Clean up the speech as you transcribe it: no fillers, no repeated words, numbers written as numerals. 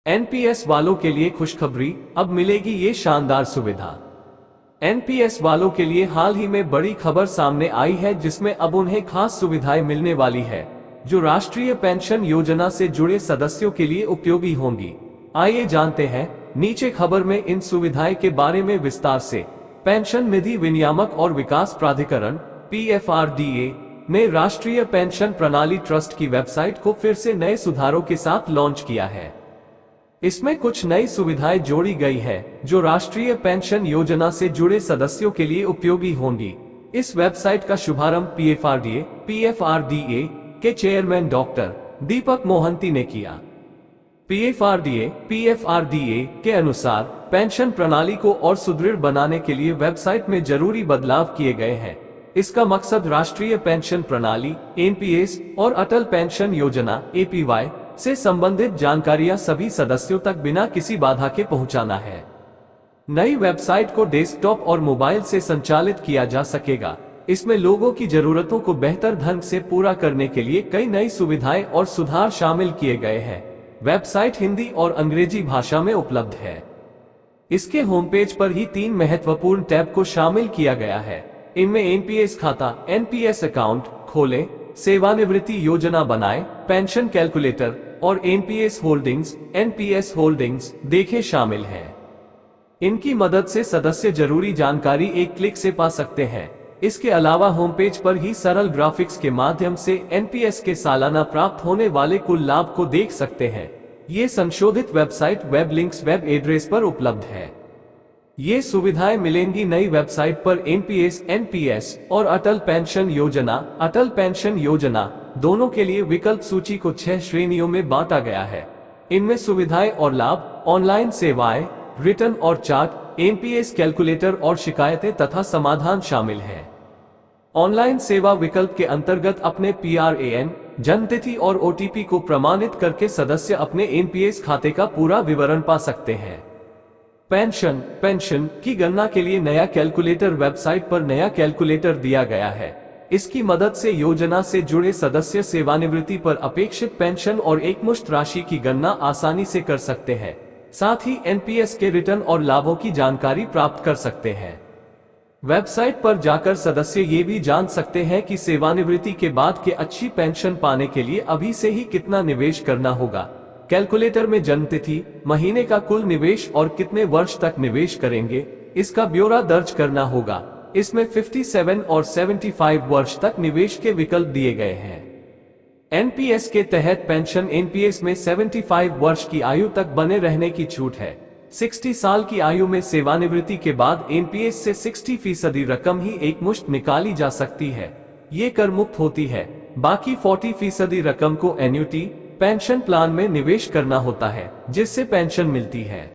NPS वालों के लिए खुशखबरी, अब मिलेगी ये शानदार सुविधा। एनपीएस वालों के लिए हाल ही में बड़ी खबर सामने आई है, जिसमें अब उन्हें खास सुविधाएं मिलने वाली है जो राष्ट्रीय पेंशन योजना से जुड़े सदस्यों के लिए उपयोगी होंगी। आइए जानते हैं नीचे खबर में इन सुविधाएं के बारे में विस्तार से। पेंशन निधि विनियामक और विकास प्राधिकरण PFRDA ने राष्ट्रीय पेंशन प्रणाली ट्रस्ट की वेबसाइट को फिर से नए सुधारों के साथ लॉन्च किया है। इसमें कुछ नई सुविधाएं जोड़ी गई है जो राष्ट्रीय पेंशन योजना से जुड़े सदस्यों के लिए उपयोगी होंगी। इस वेबसाइट का शुभारंभ PFRDA के चेयरमैन डॉक्टर दीपक मोहंती ने किया। PFRDA के अनुसार पेंशन प्रणाली को और सुदृढ़ बनाने के लिए वेबसाइट में जरूरी बदलाव किए गए हैं। इसका मकसद राष्ट्रीय पेंशन प्रणाली NPS और अटल पेंशन योजना APY से संबंधित जानकारियां सभी सदस्यों तक बिना किसी बाधा के पहुंचाना है। नई वेबसाइट को डेस्कटॉप और मोबाइल से संचालित किया जा सकेगा। इसमें लोगों की जरूरतों को बेहतर ढंग से पूरा करने के लिए कई नई सुविधाएं और सुधार शामिल किए गए हैं। वेबसाइट हिंदी और अंग्रेजी भाषा में उपलब्ध है। इसके होम पेज पर ही 3 महत्वपूर्ण टैब को शामिल किया गया है। इनमें एनपीएस खाता NPS अकाउंट खोलें, सेवानिवृत्ति योजना बनाएं, पेंशन कैलकुलेटर और NPS होल्डिंग्स देखें शामिल हैं। इनकी मदद से सदस्य जरूरी जानकारी एक क्लिक से पा सकते हैं। इसके अलावा होम पेज पर ही सरल ग्राफिक्स के माध्यम से NPS के सालाना प्राप्त होने वाले कुल लाभ को देख सकते हैं। ये संशोधित website web links web address पर उपलब्ध है। ये सुविधाएं मिलेंगी नई वेबसाइट पर। NPS और अटल पेंशन योजना दोनों के लिए विकल्प सूची को 6 श्रेणियों में बांटा गया है। इनमें सुविधाएं और लाभ, ऑनलाइन सेवाएं, रिटर्न और चार्ट, NPS कैलकुलेटर और शिकायतें तथा समाधान शामिल हैं। ऑनलाइन सेवा विकल्प के अंतर्गत अपने PRAN, जन्मतिथि और OTP को प्रमाणित करके सदस्य अपने NPS खाते का पूरा विवरण पा सकते हैं। पेंशन की गणना के लिए नया कैलकुलेटर वेबसाइट पर नया कैलकुलेटर दिया गया है। इसकी मदद से योजना से जुड़े सदस्य सेवानिवृत्ति पर अपेक्षित पेंशन और एकमुश्त राशि की गणना आसानी से कर सकते हैं। साथ ही NPS के रिटर्न और लाभों की जानकारी प्राप्त कर सकते हैं। वेबसाइट पर जाकर सदस्य ये भी जान सकते हैं कि सेवानिवृत्ति के बाद के अच्छी पेंशन पाने के लिए अभी से ही कितना निवेश करना होगा। कैलकुलेटर में जन्मतिथि, महीने का कुल निवेश और कितने वर्ष तक निवेश करेंगे, इसका ब्यौरा दर्ज करना होगा। इसमें 57 और 75 वर्ष तक निवेश के विकल्प दिए गए हैं। NPS के तहत पेंशन NPS में 75 वर्ष की आयु तक बने रहने की छूट है। 60 साल की आयु में सेवानिवृत्ति के बाद NPS से 60% रकम ही एकमुश्त निकाली जा सकती है। ये कर मुक्त होती है। बाकी 40% रकम को एन्युटी पेंशन प्लान में निवेश करना होता है, जिससे पेंशन मिलती है।